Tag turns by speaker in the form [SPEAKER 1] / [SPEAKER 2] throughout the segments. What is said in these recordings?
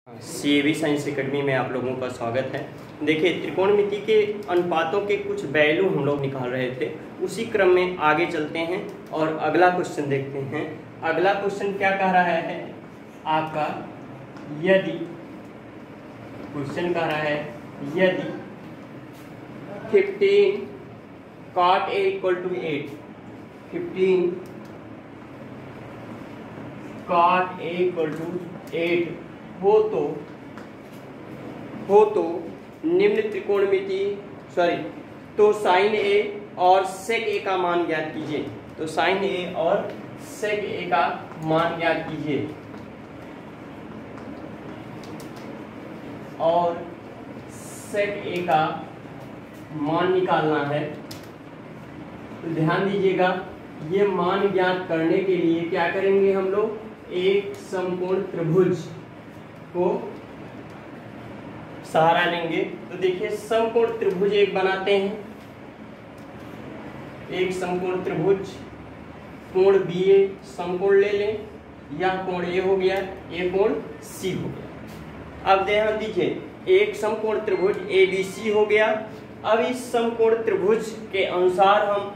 [SPEAKER 1] CAV science academy में आप लोगों का स्वागत है। देखिए, त्रिकोणमिति के अनुपातों के कुछ वैल्यू हम लोग निकाल रहे थे, उसी क्रम में आगे चलते हैं और अगला क्वेश्चन देखते हैं। अगला क्वेश्चन क्या कह रहा है आपका, यदि क्वेश्चन कह रहा है यदि 15 cot A = 8, 15 cot A = 8 हो तो निम्न त्रिकोणमिति तो साइन ए और सेक ए का मान ज्ञात कीजिए। तो साइन ए और सेक ए का मान ज्ञात कीजिए और सेक ए का मान निकालना है। तो ध्यान दीजिएगा, ये मान ज्ञात करने के लिए क्या करेंगे हम लोग, एक समकोण त्रिभुज को सहारा लेंगे। तो देखिए, समकोण त्रिभुज एक बनाते हैं, एक समकोण त्रिभुज, कोण BA समकोण ले लें, यह कोण A हो गया, ये कोण C हो गया। अब ध्यान दीजिए, एक समकोण त्रिभुज ABC हो गया। अब इस समकोण त्रिभुज के अनुसार हम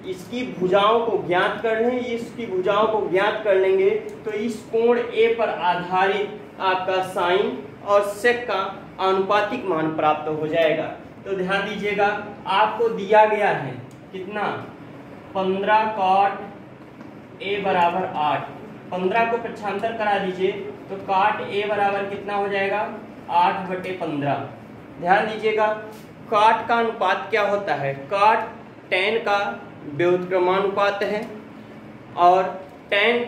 [SPEAKER 1] इसकी भुजाओं को ज्ञात कर लें, इसकी भुजाओं को ज्ञात कर लेंगे तो इस कोण A पर आधारित आपका साइन और सेक का आनुपातिक मान प्राप्त हो जाएगा। तो ध्यान दीजिएगा, आपको दिया गया है कितना, 15 cot A = 8। 15 को पक्षांतर करा दीजिए तो cot A बराबर कितना हो जाएगा, 8/15। ध्यान दीजिएगा, cot का अनुपात क्या होता है, cot tan का व्युत्क्रमानुपात है और tan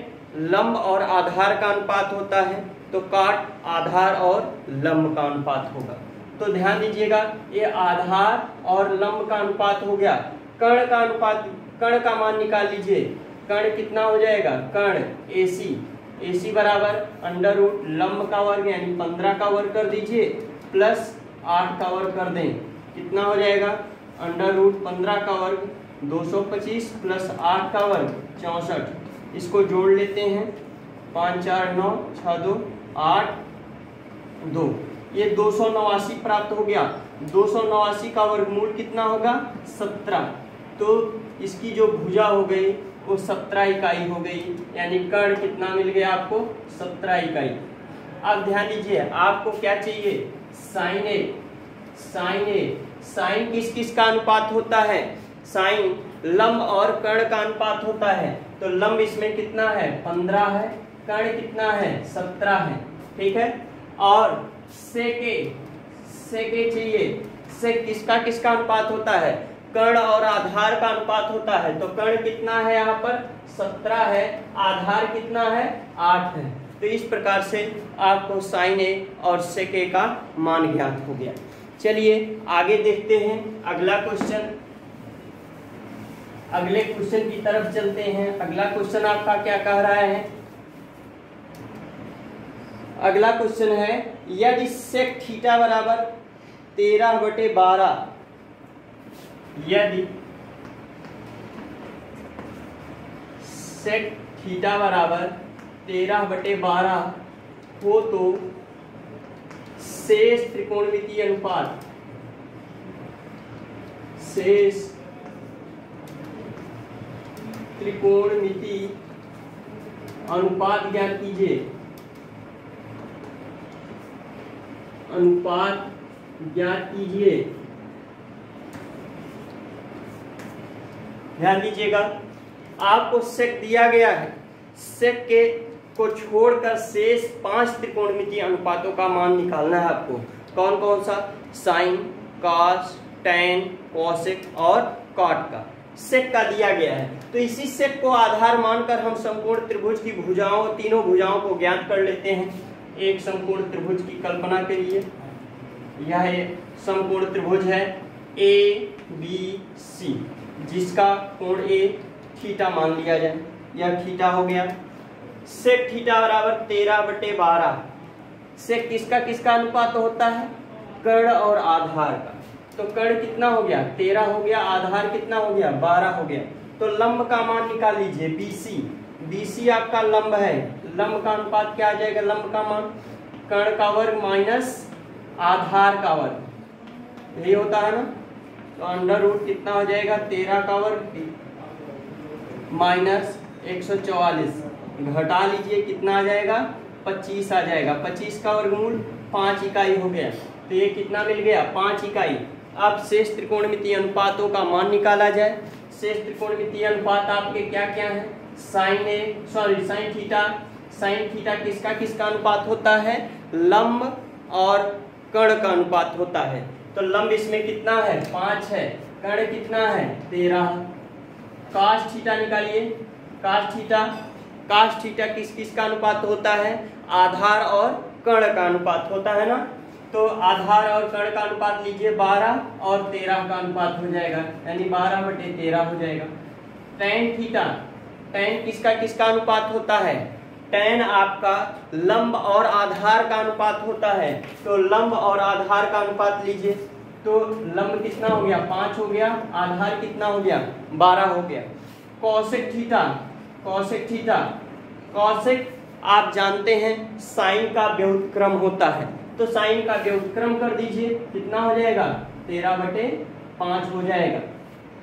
[SPEAKER 1] लंब और आधार का अनुपात होता है। तो cot आधार और लंब का अनुपात होगा। तो ध्यान दीजिएगा, ये आधार और लंब का अनुपात हो गया। कर्ण का अनुपात, कर्ण का मान निकाल लीजिए। कर्ण कितना हो जाएगा, कर्ण AC बराबर √ लंब का वर्ग यानी 15 का वर्ग कर दीजिए प्लस 8 का वर्ग कर दें, कितना हो जाएगा, √ 15 का वर्ग 225 प्लस 8 का वर्ग 64। इसको जोड़ लेते हैं, 5 4 9 6 2 8 2, ये 289 प्राप्त हो गया। 289 का वर्गमूल कितना होगा, 17। तो इसकी जो भुजा हो गई वो 17 इकाई हो गई, यानी कर्ण कितना मिल गया आपको, 17 इकाई। अब ध्यान दीजिए, आपको क्या चाहिए, साइन ए। साइन किस किस का अनुपात होता है, साइन लंब और कर्ण का अनुपात होता है। तो लंब इसमें कितना है, 15 है, कर्ण कितना है, 17 है, ठीक है। और सेके चाहिए, सेक किसका अनुपात होता है, कर्ण और आधार का अनुपात होता है। तो कर्ण कितना है यहाँ पर, 17 है, आधार कितना है, 8 है। तो इस प्रकार से आपको साइन ए और सेक ए का मान ज्ञात हो गया। चलिए आगे देखते हैं अगला क्वेश्चन। अगले क्वेश्चन की तरफ चलते हैं। अगला क्वेश्चन आपका क्या कह रहा है, अगला क्वेश्चन है, यदि सेक थीटा बराबर 13/12, यदि सेक थीटा बराबर 13/12 हो तो शेष त्रिकोणमितीय अनुपात, शेष त्रिकोणमिति अनुपात ज्ञात कीजिए, अनुपात ज्ञात कीजिए। ध्यान दीजिएगा, आपको सेक दिया गया है, सेक के को छोड़कर शेष 5 त्रिकोणमितीय अनुपातों का मान निकालना है आपको। कौन कौन सा, साइन, कॉस, टैन, कोसेक और कॉट का सेक का दिया गया है। तो इसी सेक को आधार मानकर हम समकोण त्रिभुज की भुजाओं, तीनों भुजाओं को ज्ञात कर लेते हैं। एक समकोण त्रिभुज की कल्पना करिए, यह समकोण त्रिभुज है ABC, जिसका कोण A थीटा मान लिया जाए, यह थीटा हो गया। सेक थीटा बराबर 13/12, सेक किसका अनुपात होता है, कर्ण और आधार का। तो कर्ण कितना हो गया, 13 हो गया, आधार कितना हो गया, 12 हो गया। तो लंब का मान निकाल लीजिए, BC आपका लंब है, लंब का अनुपात क्या आ जाएगा, लंब का मान कर्ण का वर्ग माइनस आधार का वर्ग, यही होता है ना। तो अंडर रूट कितना हो जाएगा 13 का वर्ग माइनस 144, घटा लीजिए कितना आ जाएगा 25 आ जाएगा। 25 का वर्गमूल 5 इकाई हो गया, तो ये कितना मिल गया 5 इकाई। अब शेष त्रिकोणमितीय अनुपातों का मान निकाला जाए। शेष त्रिकोणमितीय अनुपात आपके क्या क्या है, साइन थीटा। साइन थीटा किसका किसका अनुपात होता है, लंब और कर्ण का अनुपात होता है। तो लंब इसमें कितना है 5 है, कर्ण कितना है 13। काश थीटा निकालिए, काश थीटा किस किस का अनुपात होता है, आधार और कर्ण का अनुपात होता है ना। तो आधार और कर्ण का अनुपात लीजिए 12 और 13 का अनुपात हो जाएगा, यानी 12/13 हो जाएगा। टैन थीटा, टैन किसका किसका अनुपात होता है, टैन आपका लंब और आधार का अनुपात होता है। तो लंब और आधार का अनुपात लीजिए, तो लंब कितना हो गया 5 हो गया, आधार कितना हो गया 12 हो गया। कॉसेक थीटा, कॉसेक आप जानते हैं साइन का व्युत्क्रम होता है, तो साइन का व्युत्क्रम कर दीजिए, कितना हो जाएगा 13/5 हो जाएगा।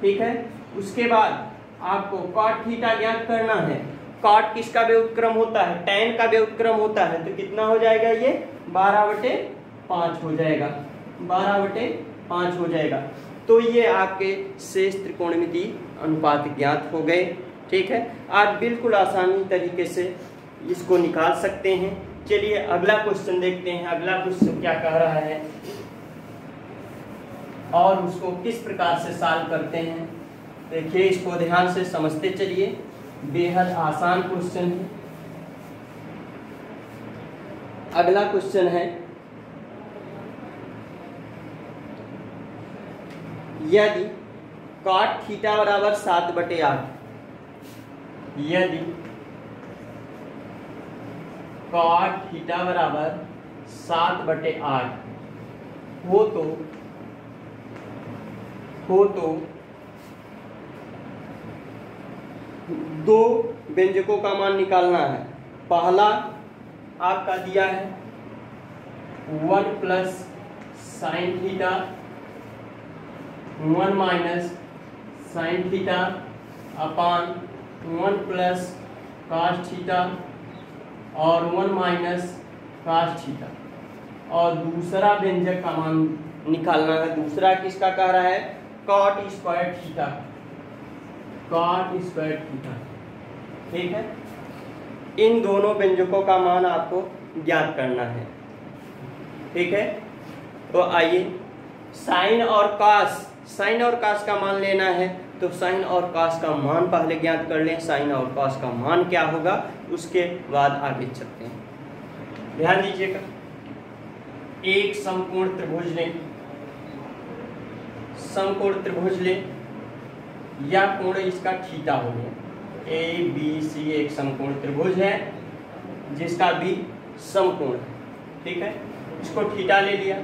[SPEAKER 1] ठीक है, उसके बाद आपको कॉट थीटा ज्ञात करना है। कॉट किसका व्युत्क्रम होता है, टैन का व्युत्क्रम होता है, तो कितना हो जाएगा ये 12/5 हो जाएगा, 12/5 हो जाएगा। तो ये आपके शेष त्रिकोणमितीय अनुपात ज्ञात हो गए। ठीक है, आप बिल्कुल आसानी तरीके से इसको निकाल सकते हैं। चलिए अगला क्वेश्चन देखते हैं, अगला क्वेश्चन क्या कह रहा है और उसको किस प्रकार से सॉल्व करते हैं। देखिए इसको ध्यान से समझते चलिए, बेहद आसान क्वेश्चन है। अगला क्वेश्चन है, यदि cot थीटा बराबर 7/8, यदि cot थीटा बराबर 7/8 हो तो दो व्यंजकों का मान निकालना है। पहला आपका दिया है 1 plus sine theta, 1 minus sine theta upon 1 plus cos theta और 1 माइनस cos थीटा। और दूसरा व्यंजक का मान निकालना है। दूसरा किसका कह रहा है, cot square theta, cot square theta. ठीक है, इन दोनों व्यंजकों का मान आपको ज्ञात करना है। ठीक है, तो आइए साइन और कास का मान लेना है। तो साइन और कास का मान पहले ज्ञात कर लें, साइन और कास का मान क्या होगा उसके बाद आगे चलते हैं। ध्यान दीजिएगा, एक समकोण त्रिभुज लें, या कोण इसका थीटा हो गया। ABC एक समकोण त्रिभुज है जिसका भी समकोण है। ठीक है, इसको थीटा ले लिया।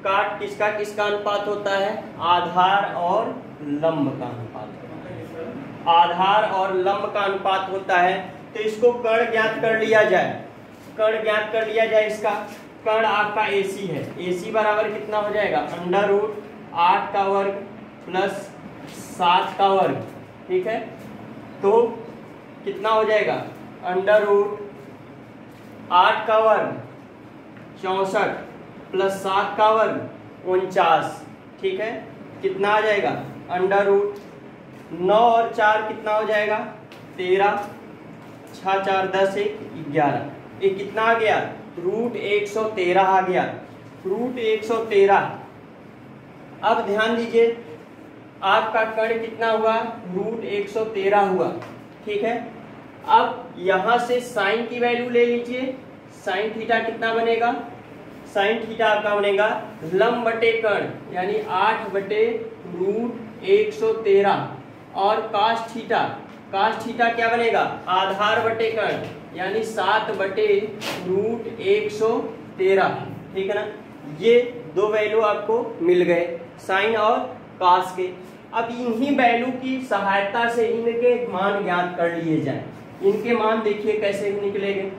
[SPEAKER 1] काट किसका किसका अनुपात होता है, आधार और लंब का अनुपात, आधार और लंब का अनुपात होता है। तो इसको कर्ण ज्ञात कर लिया जाए, इसका कर्ण आपका AC है। AC बराबर कितना हो जाएगा, √8 का वर्ग प्लस 7 का वर्ग। ठीक है, तो कितना हो जाएगा √8 का वर्ग 64 प्लस 7 का वर्ग 49। ठीक है, कितना आ जाएगा √9 और 4 कितना हो जाएगा 13, 6 4 10 1 11। ये कितना आ गया √113 आ गया, √113। अब ध्यान दीजिए, आपका कर्ण कितना हुआ √113 हुआ। ठीक है, अब यहां से साइन की वैल्यू ले लीजिए। साइन थीटा कितना बनेगा, साइन थीटा आपका बनेगा लंब बटे कर्ण, यानी 8/√113। और काश थीटा क्या बनेगा, आधार बटे कर्ण, यानी 7/√113। ठीक है ना, ये दो वैल्यू आपको मिल गए साइन और कास के। अब इन्हीं वैल्यू की सहायता से इनके मान ज्ञात कर लिए जाए। इनके मान देखिए कैसे निकलेंगे।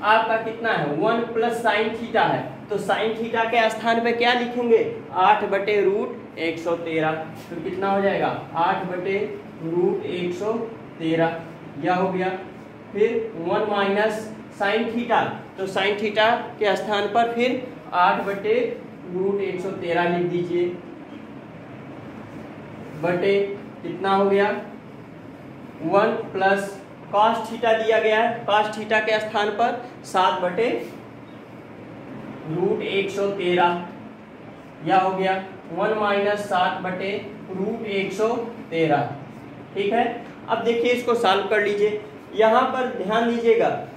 [SPEAKER 1] आपका कितना है 1 प्लस साइन थीटा है, तो साइन थीटा के स्थान पे क्या लिखेंगे 8/√113, तो कितना हो जाएगा 8/√113, यह हो गया। फिर 1 माइनस साइन थीटा, तो साइन थीटा के स्थान पर फिर 8/√113 लिख दीजिए, बटे कितना हो गया 1 प्लस कॉस थीटा दिया गया है, कॉस थीटा के स्थान पर 7/√113, यह हो गया 1 माइनस 7/√113। ठीक है, अब देखिए इसको सॉल्व कर लीजिए। यहाँ पर ध्यान दीजिएगा,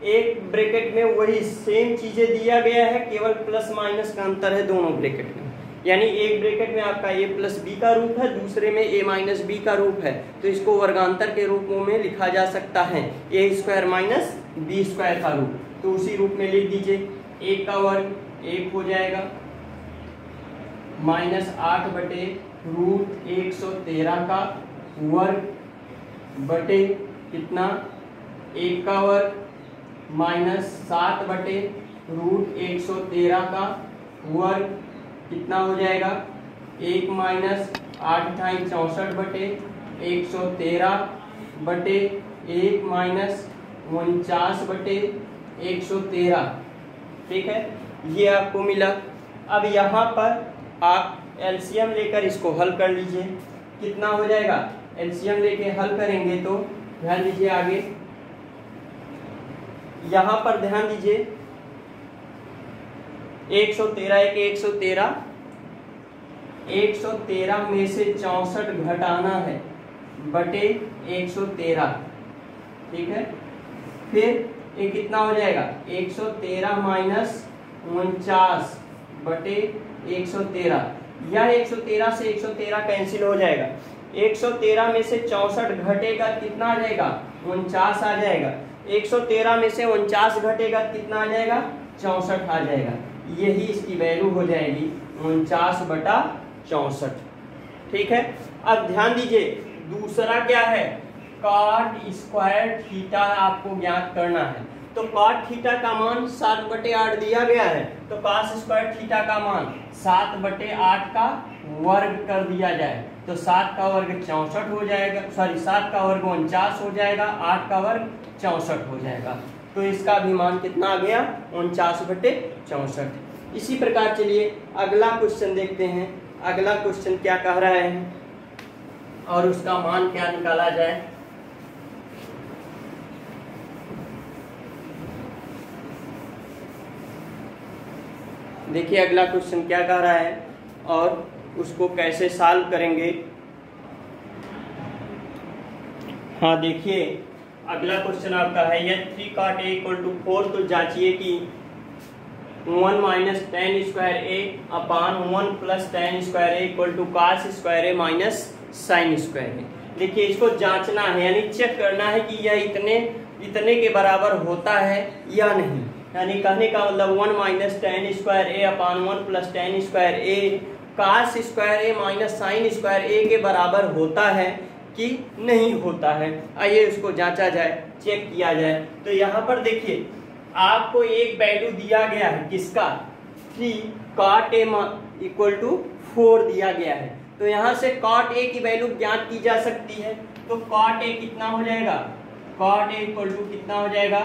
[SPEAKER 1] एक ब्रैकेट में वही सेम चीजें दिया गया है, केवल प्लस माइनस का अंतर है दोनों ब्रैकेट में। यानी एक ब्रैकेट में आपका a प्लस बी का रूप है, दूसरे में a माइनस बी का रूप है, तो इसको वर्गांतर के रूपों में लिखा जा सकता है a square minus B square का रूप, तो उसी रूप में लिख दीजिए। 1 का वर्ग 1 हो जाएगा, माइनस 8/√113 का वर्ग, बटे कितना 1 का वर्ग माइनस 7/√113 का वर्ग, कितना हो जाएगा 1 माइनस 8 64/113 बटे 1 माइनस 49/113। ठीक है, ये आपको मिला। अब यहाँ पर आप एलसीएम लेकर इसको हल कर लीजिए, कितना हो जाएगा एलसीएम लेके हल करेंगे तो ध्यान दीजिए आगे, यहाँ पर ध्यान दीजिए 113 एक 113, 113 में से 64 घटाना है बटे 113। ठीक है, फिर ये कितना हो जाएगा 113 माइनस 49 बटे 113, यह 113 से 113 कैंसिल हो जाएगा। 113 में से 64 घटेगा कितना आ जाएगा 49 आ जाएगा, 113 में से 49 घटेगा कितना आ जाएगा 64 आ जाएगा, यही इसकी वैल्यू हो जाएगी 49/64। ठीक है, अब ध्यान दीजिए दूसरा क्या है कॉट स्क्वायर थीटा आपको ज्ञात करना है। तो कॉट थीटा का मान 7/8 दिया गया है, तो कॉस स्क्वायर थीटा का मान 7/8 का वर्ग कर दिया जाए, तो 7 का वर्ग 64 हो जाएगा, सॉरी 7 का वर्ग 49 हो जाएगा, 8 का वर्ग 64 हो जाएगा, तो इसका भी मान कितना आ गया 49/64। इसी प्रकार चलिए अगला क्वेश्चन देखते हैं, अगला क्वेश्चन क्या कह रहा है और उसका मान क्या निकाला जाए। देखिए अगला क्वेश्चन क्या कह रहा है और उसको कैसे सॉल्व करेंगे। हाँ देखिए अगला क्वेश्चन आपका है यह 3 cot a = 4, तो जांचिए कि 1 minus tan square a upon 1 plus tan square a = cos square a minus sine square a। देखिए इसको जांचना है, यानी चेक करना है कि यह इतने के बराबर होता है या नहीं। यानी कहने का मतलब 1 minus tan square a upon 1 plus tan square a cos square a minus sine square a के बराबर होता है कि नहीं होता है। आइए उसको जांचा जाए, चेक किया जाए। तो यहाँ पर देखिए आपको एक वैल्यू दिया गया है किसका 3 cot a = 4 दिया गया है, तो यहाँ से cot a की वैल्यू ज्ञात की जा सकती है। तो cot a कितना हो जाएगा, cot a = कितना हो जाएगा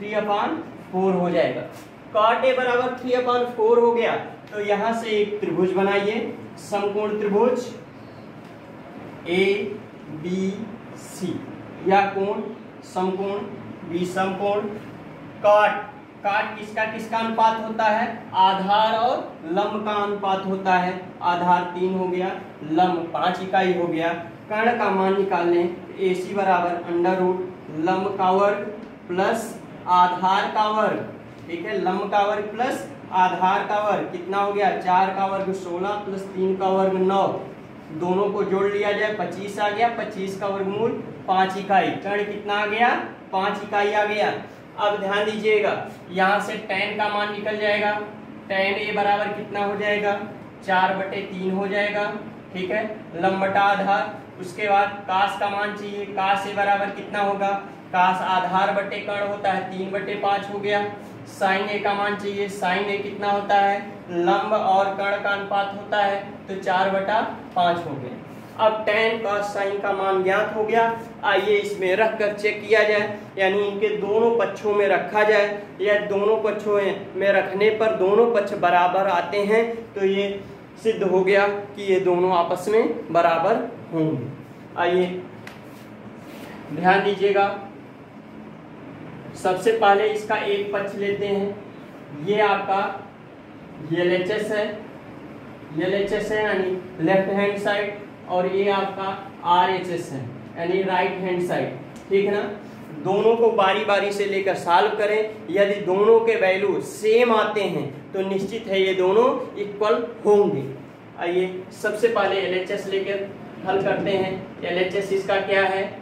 [SPEAKER 1] 3/4 हो जाएगा। cot a बराबर 3/4 हो गया, तो यहाँ से एक त्रिभुज बनाइए, समकोण त्रिभुज ABC, यह कोण समकोण B समकोण। काट किसका किसका अनुपात होता है, आधार और लंब का अनुपात होता है। आधार 3 हो गया, लंब 5 इकाई हो गया। कर्ण का मान निकालने AC बराबर √ लंब का वर्ग प्लस आधार का वर्ग। ठीक है, लंब का वर्ग प्लस आधार का वर्ग कितना हो गया 4 का वर्ग 16 प्लस 3 का वर्ग 9, दोनों को जोड़ लिया जाए 25 आ गया, 25 का वर्गमूल 5 इकाई। कर्ण कितना आ गया 5 इकाई आ गया। अब ध्यान दीजिएगा यहाँ से tan का मान निकल जाएगा, tan a बराबर कितना हो जाएगा 4/3 हो जाएगा। ठीक है, लंब बटा आधार। उसके बाद cos का मान चाहिए, cos a बराबर कितना होगा काश आधार बटे कर्ण होता है 3/5 हो गया। साइन ए का मान चाहिए, साइन ए कितना होता है, लंब और कर्ण का अनुपात होता है, तो 4/5 हो गया। अब tan cos साइन का मान ज्ञात हो गया। आइए इसमें रख कर चेक किया जाए, यानी इनके दोनों पक्षों में रखा जाए, या दोनों पक्षों में रखने पर दोनों पक्ष बराबर आते हैं, तो ये सिद्ध हो गया कि ये दोनों आपस में बराबर होंगे। आइए ध्यान दीजिएगा, सबसे पहले इसका एक पक्ष लेते हैं। ये आपका LHS है, LHS है यानी लेफ्ट हैंड साइड, और ये आपका RHS है यानी राइट हैंड साइड, ठीक है ना। दोनों को बारी बारी से लेकर सॉल्व करें। यदि दोनों के वैल्यू सेम आते हैं तो निश्चित है ये दोनों इक्वल होंगे। आइए सबसे पहले LHS लेकर हल करते हैं। LHS इसका क्या है,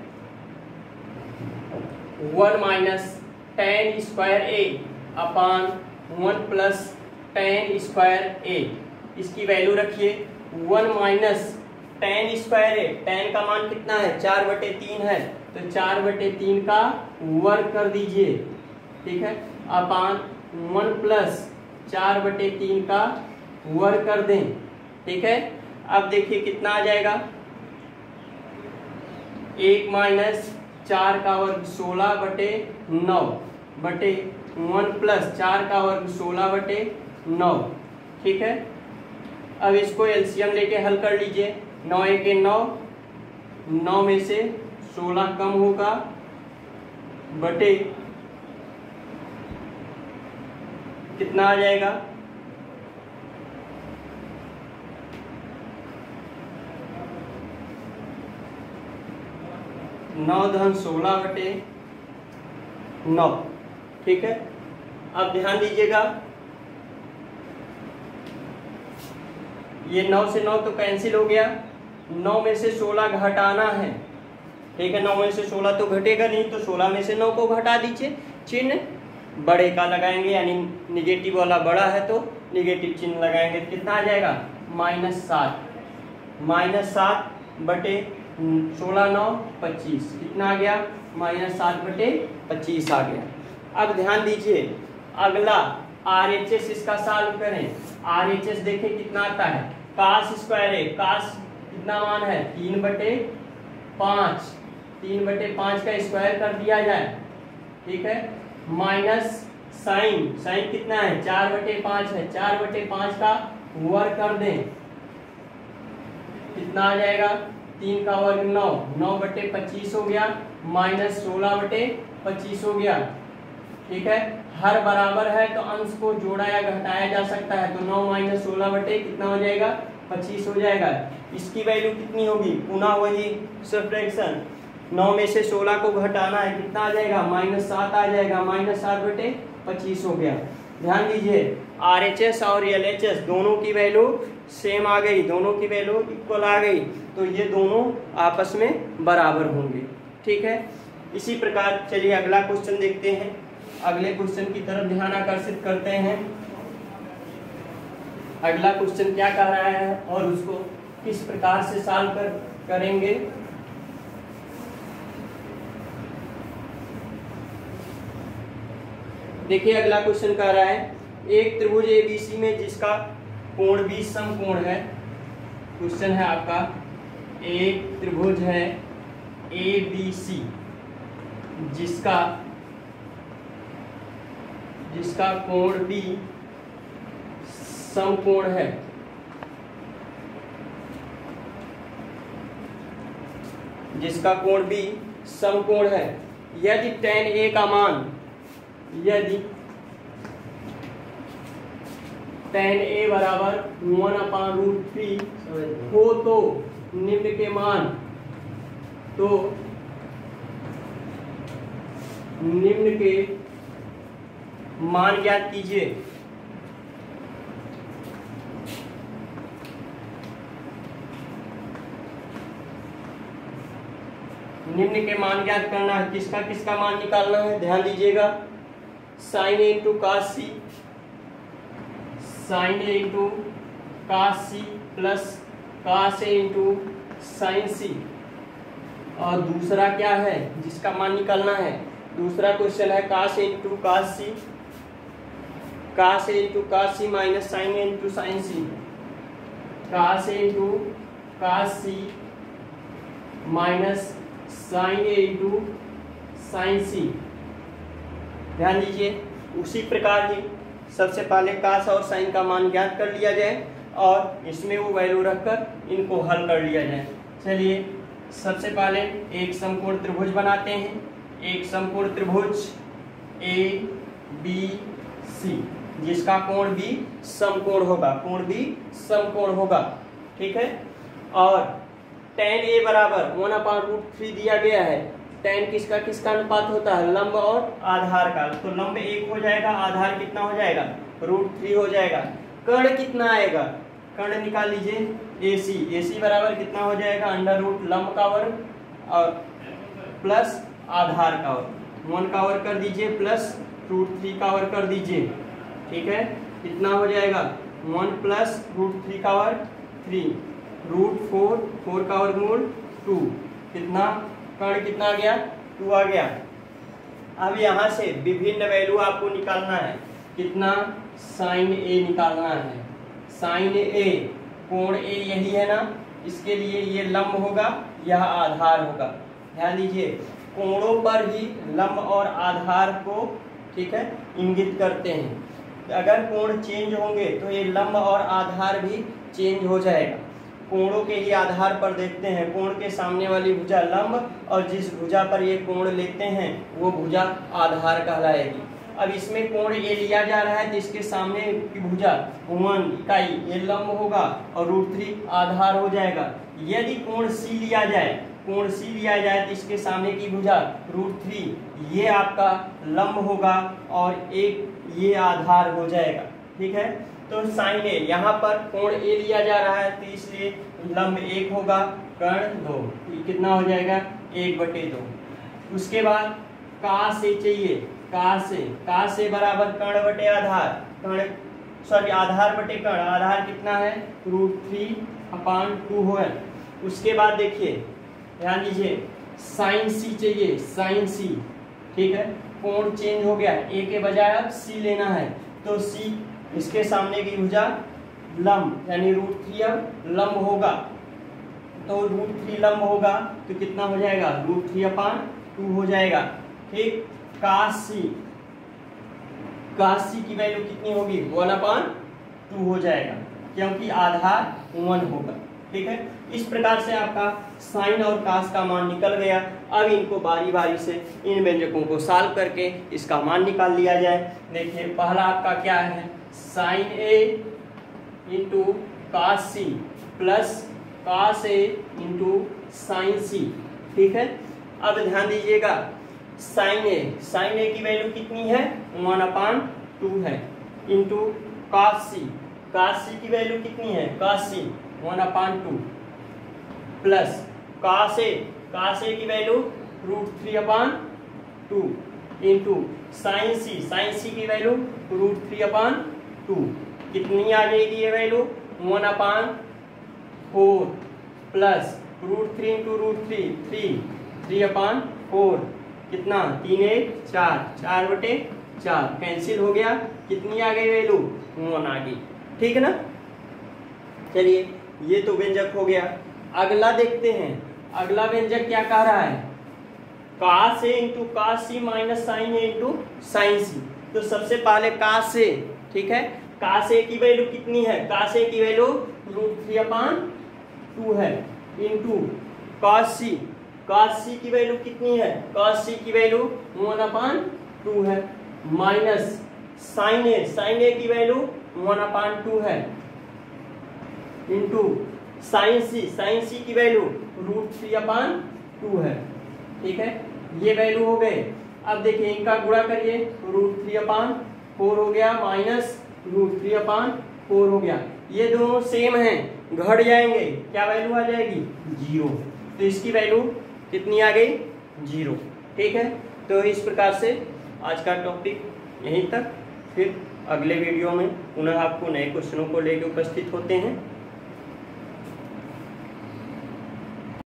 [SPEAKER 1] 1 माइनस tan स्क्वायर ए अपान 1 प्लस tan स्क्वायर ए। इसकी वैल्यू रखिए 1 माइनस tan स्क्वायर ए, tan का मान कितना है 4/3 है, तो 4/3 का वर्ग कर दीजिए, ठीक है, अपान 1 प्लस 4/3 का वर्ग कर दें, ठीक है। अब देखिए कितना आ जाएगा, 1 माइनस 4 का वर्ग 16/9 बटे 1 प्लस 4 का वर्ग 16/9, ठीक है। अब इसको एलसीएम लेके हल कर लीजिए। 9 के 9, 9 में से 16 कम होगा बटे कितना आ जाएगा, 9 धन 16/9, ठीक है। अब ध्यान दीजिएगा, ये 9 से 9 तो कैंसिल हो गया, 9 में से 16 घटाना है, ठीक है। 9 में से 16 तो घटेगा नहीं, तो 16 में से 9 को घटा दीजिए, चिन्ह बड़े का लगाएंगे, यानी निगेटिव वाला बड़ा है तो निगेटिव चिन्ह लगाएंगे। कितना आ जाएगा, -7, -7 बटे 16 9 25, कितना आ गया, -7/25 आ गया। अब ध्यान दीजिए, अगला RHS इसका सॉल्व करें। RHS देखें कितना आता है, cos स्क्वायर है, cos कितना मान है 3/5, 3/5 का स्क्वायर कर दिया जाए, ठीक है, माइनस साइन, साइन कितना है 4/5 है, 4/5 का वर्ग कर दें, कितना आ जाएगा, 3 का वर्ग 9, 9/25 हो गया, माइनस 16/25 हो गया, ठीक है। हर बराबर है तो अंश को जोड़ा या घटाया जा सकता है, तो 9 माइनस 16 बटे कितना हो जाएगा, 25 हो जाएगा। इसकी वैल्यू कितनी होगी, पुनः वही सब्ट्रैक्शन, 9 में से 16 को घटाना है, कितना आ जाएगा, -7 आ जाएगा, -7/25 हो गया। ध्यान दीजिए, RHS और LHS दोनों की वैल्यू सेम आ गई, दोनों की वैल्यू इक्वल आ गई, तो ये दोनों आपस में बराबर होंगे, ठीक है। इसी प्रकार चलिए अगला क्वेश्चन देखते हैं। अगले क्वेश्चन की तरफ ध्यान आकर्षित करते हैं। अगला क्वेश्चन क्या कह रहा है और उसको किस प्रकार से सॉल्व करेंगे। देखिए अगला क्वेश्चन कह रहा है, एक त्रिभुज ABC में जिसका कोण 20 समकोण है। क्वेश्चन है आपका, एक त्रिभुज है ABC जिसका कोण B समकोण है, जिसका कोण B समकोण है। यदि tan A का मान, यदि tan A बराबर 1/√3 हो तो निम्न के मान, तो निम्न के मान ज्ञात कीजिए। निम्न के मान ज्ञात करना है, किसका किसका मान निकालना है, ध्यान दीजिएगा। Sine A into cos C, sine A into cos C plus cos A into sine C, और दूसरा क्या है जिसका मान निकालना है, दूसरा क्वेश्चन है cos A into cos C, cos A into cos C minus sin A into sin C, cos A into cos C minus sin A into sin C। ध्यान दीजिए, उसी प्रकार ही सबसे पहले cos और sin का मान ज्ञात कर लिया जाए और इसमें वो वैल्यू रखकर इनको हल कर लिया जाए। चलिए सबसे पहले एक समकोण त्रिभुज बनाते हैं, एक समकोण त्रिभुज ए बी सी जिसका कोण भी समकोण होगा, कोण भी समकोण होगा, ठीक है। और tan A बराबर 1/√3 दिया गया है। tan किसका किसका अनुपात होता है, लंब और आधार का, तो लंब 1 हो जाएगा, आधार कितना हो जाएगा, √3 हो जाएगा। कर्ण कितना आएगा, कर्ण निकाल लीजिए AC, AC बराबर कितना हो जाएगा, अंडर रूट लंब का वर्ग और प्लस आधार का वर्ग, 1 का वर्ग कर दीजिए प्लस √3 का वर्ग कर दीजिए, ठीक है। कितना हो जाएगा 1 प्लस √3 का वर्ग 3, √4, 4 का वर्गमूल 2, कितना कर्ण कितना आ गया 2 आ गया। अब यहाँ से विभिन्न वैल्यू आपको निकालना है, कितना sin A निकालना है। sin A कोण A यही है ना, इसके लिए ये लंब होगा, यह आधार होगा। ध्यान दीजिए कोणों पर ही लंब और आधार को, ठीक है, इंगित करते हैं। अगर कोण चेंज होंगे तो ये लंब और आधार भी चेंज हो जाएगा। कोणों के ही आधार पर देखते हैं, कोण के सामने वाली भुजा लंब और जिस भुजा पर ये कोण लेते हैं वो भुजा आधार कहलाएगी। अब इसमें कोण ये लिया जा रहा है तो इसके सामने की भुजा 1 इकाई ये लंब होगा और √3 आधार हो जाएगा। यदि कोण C लिया जाए, कोण C लिया जाए तो इसके सामने की भुजा √3 ये आपका लंब होगा और एक ये आधार हो जाएगा, ठीक है। तो sin A यहाँ पर कोण A लिया जा रहा है तो इसलिए लंब 1 होगा, कर्ण 2, कितना हो जाएगा 1/2। उसके बाद cos A चाहिए, cos A बराबर कर्ण बटे आधार, कर्ण सॉरी आधार बटे कर्ण, आधार कितना है √3/2 है। उसके बाद देखिए ध्यान दीजिए sin C चाहिए, sin C, ठीक है। कोण चेंज हो गया, A के बजाय अब C लेना है तो C इसके सामने की भुजा लंब यानी √3 अब लंब होगा, तो √3 लंब होगा तो कितना हो जाएगा √3/2 हो जाएगा, ठीक। cos C की वैल्यू कितनी होगी 1/2 हो जाएगा क्योंकि आधार 1 होगा, ठीक है। इस प्रकार से आपका साइन और cos का मान निकल गया। अब इनको बारी बारी से इन व्यंजकों को सॉल्व करके इसका मान निकाल लिया जाए। देखिए पहला आपका क्या है, sin A into cos C plus cos A into sin C, ठीक है। अब ध्यान दीजिएगा sin A की वैल्यू कितनी है 1/2 है, इंटू cos C की वैल्यू कितनी है cos C 1/2 plus cos A की वैल्यू √3/2 इंटू sin C की वैल्यू √3/2, कितनी आ जाएगी ये वैल्यू 1/4 प्लस √3 इंटू √3 3/4, कितना 3 1 4 4/4 कैंसिल हो गया, कितनी आ गई वैल्यू 1 आ गई, ठीक है ना। चलिए ये तो व्यंजक हो गया। अगला देखते हैं, अगला व्यंजक क्या कह रहा है cos A into cos C minus sin A into sin C। तो सबसे पहले cos A, ठीक है, cos A की वैल्यू कितनी है, cos A की वैल्यू √3/2 है, इंटू cos C की वैल्यू कितनी है, cos C की वैल्यू 1/2 है, माइनस sin A की वैल्यू 1/2 है, इंटू sin C की वैल्यू √3/2 है, ठीक है। ये वैल्यू हो गए। अब देखिए इनका गुणा करिए, √3/4 हो गया माइनस √3/4 हो गया। ये दोनों सेम हैं, घट जाएंगे, क्या वैल्यू आ जाएगी 0, तो इसकी वैल्यू कितनी आ गई 0, ठीक है। तो इस प्रकार से आज का टॉपिक यहीं तक, फिर अगले वीडियो में पुनः आपको नए क्वेश्चनों को लेकर उपस्थित होते हैं।